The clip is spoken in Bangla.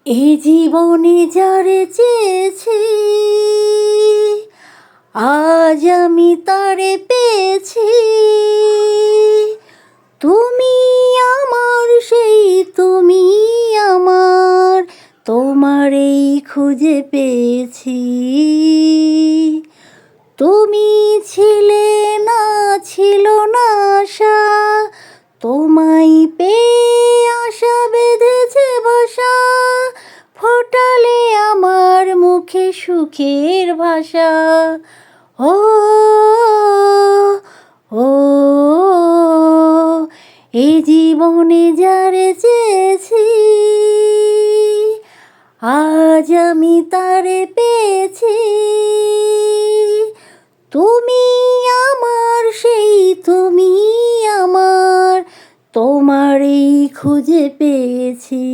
এ জীবনে যারে চেয়েছি, আজ আমি তারে পেয়েছি। তুমি আমার, সেই তুমি আমার, তোমারেই খুঁজে পেয়েছি। তুমি ছিলে না, ছিল না আশা, তোমায় পেয়ে আশা বেঁধেছে বাসা। ফোটালে আমার মুখে সুখের ভাষা। ও ও এই জীবনে যারে চেয়েছি, আজ আমি তারে পেয়েছি। তুমি আমার, সেই তুমি আমার, তোমারই খুঁজে পেয়েছি।